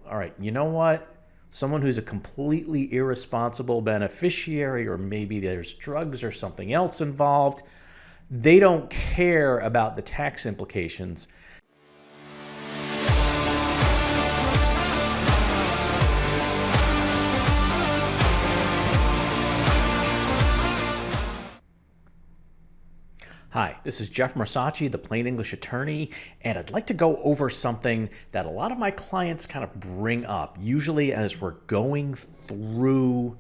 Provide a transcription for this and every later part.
all right, you know what? Someone who's a completely irresponsible beneficiary, or maybe there's drugs or something else involved, they don't care about the tax implications. Hi, this is Jeff Marsace, the Plain English Attorney, and I'd like to go over something that a lot of my clients kind of bring up, usually as we're going through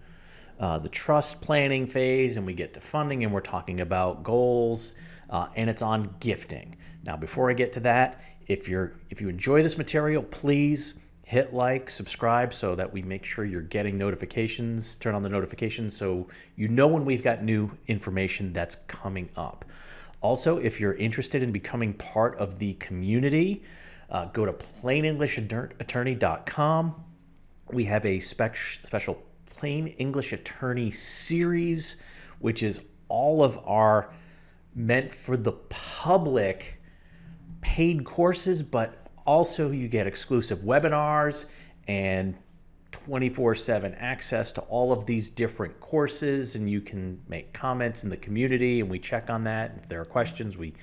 the trust planning phase and we get to funding and we're talking about goals, and it's on gifting. Now, before I get to that, if you enjoy this material, please hit like, subscribe so that we make sure you're getting notifications, turn on the notifications so you know when we've got new information that's coming up. Also, if you're interested in becoming part of the community, go to plainenglishattorney.com. We have a special Plain English Attorney series, which is all of our meant for the public paid courses, but also you get exclusive webinars and 24/7 access to all of these different courses, and you can make comments in the community and we check on that. If there are questions, we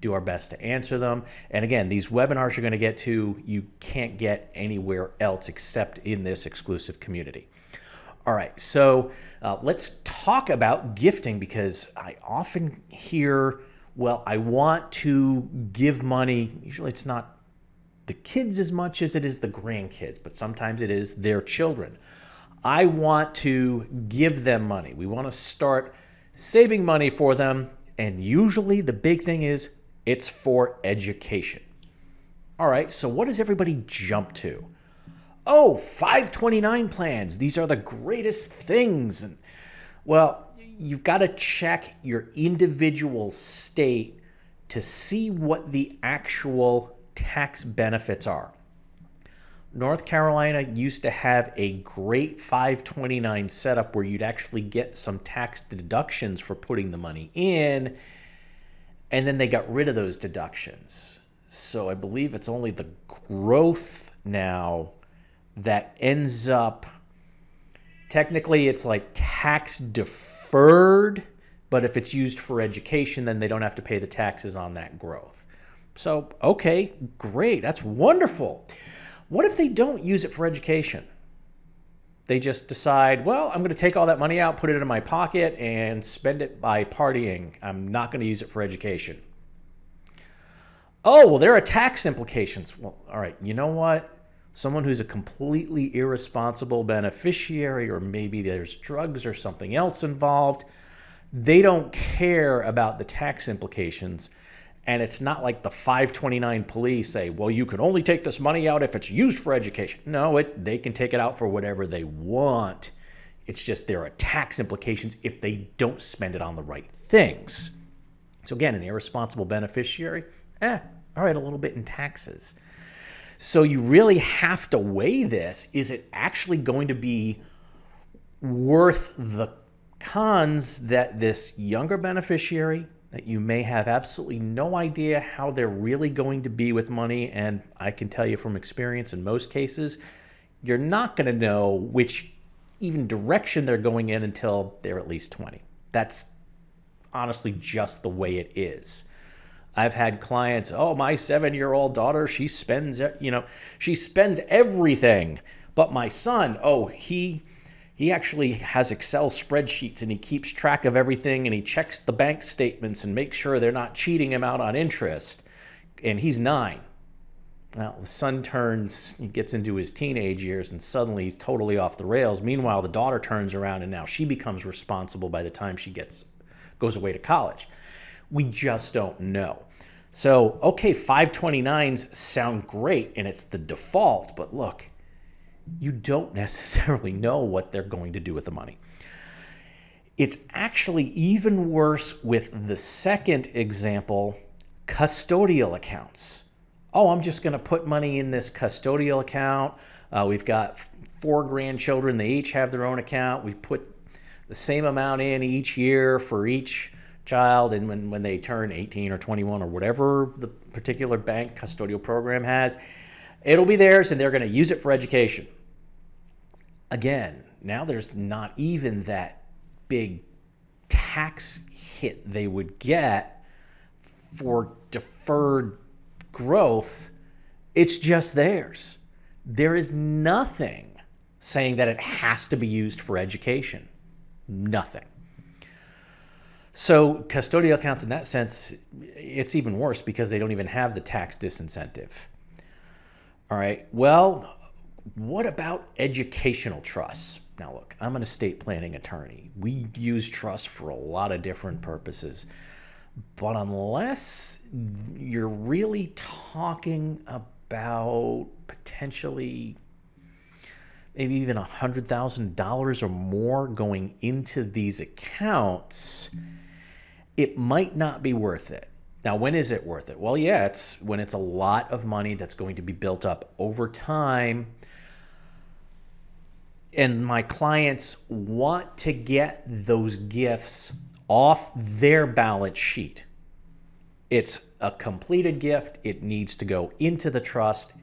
do our best to answer them. And again, these webinars you're going to get to, you can't get anywhere else except in this exclusive community. All right, so let's talk about gifting, because I often hear, well, I want to give money. Usually it's not the kids as much as it is the grandkids, but sometimes it is their children. I want to give them money. We want to start saving money for them, and usually the big thing is it's for education. All right, so what does everybody jump to? Oh, 529 plans. These are the greatest things. And well, you've got to check your individual state to see what the actual tax benefits are. North Carolina used to have a great 529 setup where you'd actually get some tax deductions for putting the money in, and then they got rid of those deductions. So I believe it's only the growth now that ends up, technically it's like tax deferred, but if it's used for education, then they don't have to pay the taxes on that growth. So, okay, great. That's wonderful. What if they don't use it for education? They just decide, well, I'm going to take all that money out, put it in my pocket, and spend it by partying. I'm not going to use it for education. Oh, well, there are tax implications. Well, all right, you know what? Someone who's a completely irresponsible beneficiary, or maybe there's drugs or something else involved, they don't care about the tax implications. And it's not like the 529 police say, well, you can only take this money out if it's used for education. No, they can take it out for whatever they want. It's just there are tax implications if they don't spend it on the right things. So again, an irresponsible beneficiary, all right, a little bit in taxes. So you really have to weigh this. Is it actually going to be worth the cons that this younger beneficiary, that you may have absolutely no idea how they're really going to be with money, and I can tell you from experience in most cases, you're not going to know which even direction they're going in until they're at least 20. That's honestly just the way it is. I've had clients, oh, my 7-year-old daughter, she spends everything. But my son, oh, he actually has Excel spreadsheets and he keeps track of everything and he checks the bank statements and makes sure they're not cheating him out on interest. And he's 9. Well, the son he gets into his teenage years and suddenly he's totally off the rails. Meanwhile, the daughter turns around and now she becomes responsible by the time she goes away to college. We just don't know. So, okay, 529s sound great and it's the default, but look, you don't necessarily know what they're going to do with the money. It's actually even worse with the second example, custodial accounts. Oh, I'm just going to put money in this custodial account. We've got 4 grandchildren. They each have their own account. We put the same amount in each year for each child, and when they turn 18 or 21 or whatever the particular bank custodial program has, It'll be theirs, and they're going to use it for education. Again, now there's not even that big tax hit they would get for deferred growth. It's just theirs. There is nothing saying that it has to be used for education. Nothing. So custodial accounts, in that sense, it's even worse because they don't even have the tax disincentive. All right, well, what about educational trusts? Now look, I'm an estate planning attorney. We use trusts for a lot of different purposes. But unless you're really talking about potentially maybe even $100,000 or more going into these accounts, it might not be worth it. Now, when is it worth it? Well, yeah, it's when it's a lot of money that's going to be built up over time, and my clients want to get those gifts off their balance sheet. It's a completed gift. It needs to go into the trust,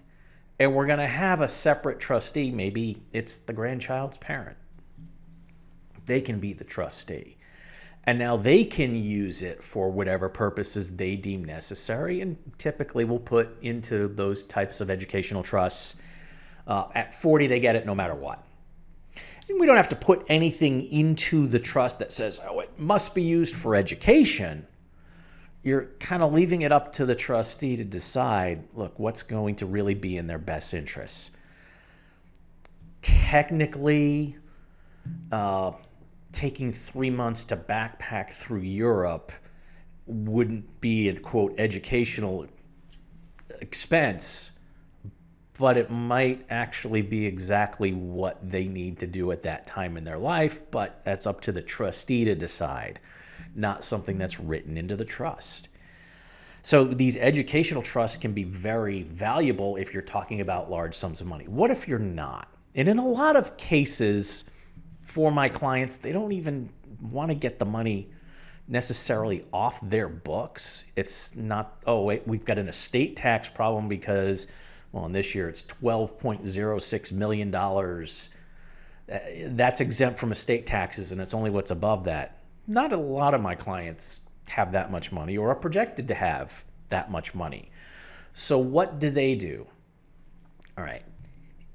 and we're going to have a separate trustee. Maybe it's the grandchild's parent. They can be the trustee. And now they can use it for whatever purposes they deem necessary, and typically we'll put into those types of educational trusts. At 40, they get it no matter what. And we don't have to put anything into the trust that says, oh, it must be used for education. You're kind of leaving it up to the trustee to decide, look, what's going to really be in their best interests. Technically, taking 3 months to backpack through Europe wouldn't be a, quote, educational expense, but it might actually be exactly what they need to do at that time in their life, but that's up to the trustee to decide, not something that's written into the trust. So these educational trusts can be very valuable if you're talking about large sums of money. What if you're not? And in a lot of cases, for my clients, they don't even want to get the money necessarily off their books. It's not, oh, wait, we've got an estate tax problem because, well, in this year it's $12.06 million. That's exempt from estate taxes, and it's only what's above that. Not a lot of my clients have that much money or are projected to have that much money. So what do? All right.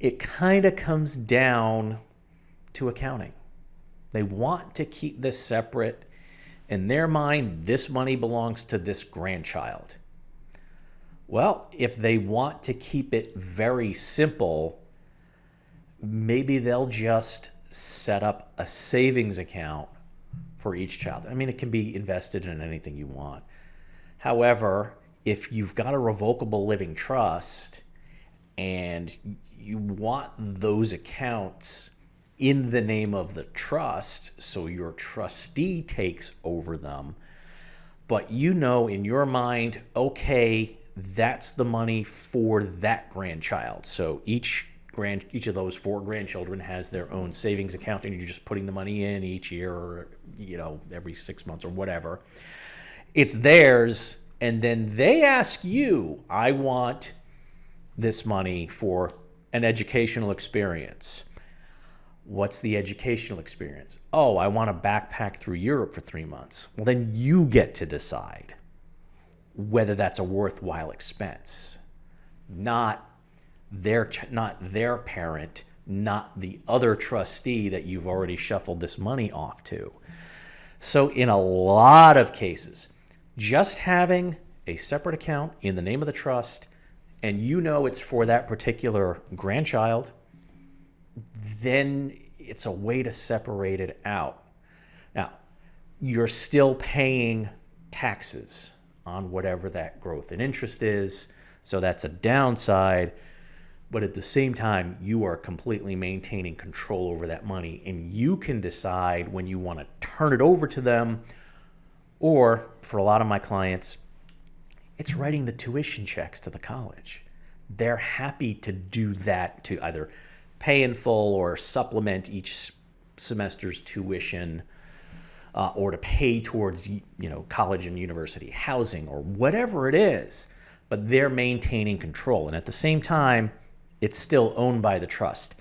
It kind of comes down to accounting. They want to keep this separate. In their mind, this money belongs to this grandchild. Well, if they want to keep it very simple, maybe they'll just set up a savings account for each child. I mean, it can be invested in anything you want. However, if you've got a revocable living trust and you want those accounts in the name of the trust, so your trustee takes over them, but you know in your mind, okay, that's the money for that grandchild. So each of those 4 grandchildren has their own savings account, and you're just putting the money in each year or, every 6 months or whatever. It's theirs, and then they ask you, I want this money for an educational experience. What's the educational experience? Oh, I want to backpack through Europe for 3 months. Well, then you get to decide whether that's a worthwhile expense. Not their parent, not the other trustee that you've already shuffled this money off to. So in a lot of cases, just having a separate account in the name of the trust, and it's for that particular grandchild, then it's a way to separate it out. Now, you're still paying taxes on whatever that growth and interest is, so that's a downside, but at the same time, you are completely maintaining control over that money, and you can decide when you want to turn it over to them, or for a lot of my clients, it's writing the tuition checks to the college. They're happy to do that, to either pay in full or supplement each semester's tuition, or to pay towards college and university housing or whatever it is. but they're maintaining control. And at the same time, it's still owned by the trust.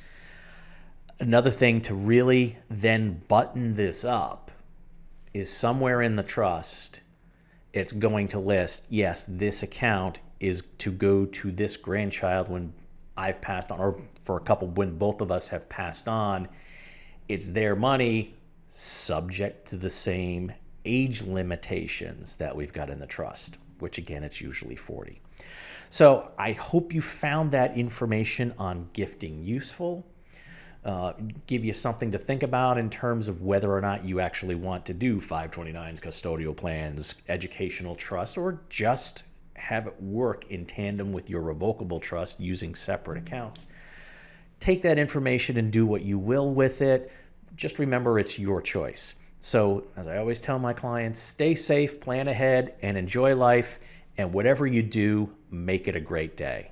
Another thing to really then button this up is somewhere in the trust, it's going to list, yes, this account is to go to this grandchild when I've passed on, or for a couple when both of us have passed on. It's their money, subject to the same age limitations that we've got in the trust, which again, it's usually 40. So I hope you found that information on gifting useful. Give you something to think about in terms of whether or not you actually want to do 529s, custodial plans, educational trust, or just have it work in tandem with your revocable trust using separate accounts. Take that information and do what you will with it. Just remember, it's your choice. So as I always tell my clients, stay safe, plan ahead, and enjoy life. And whatever you do, make it a great day.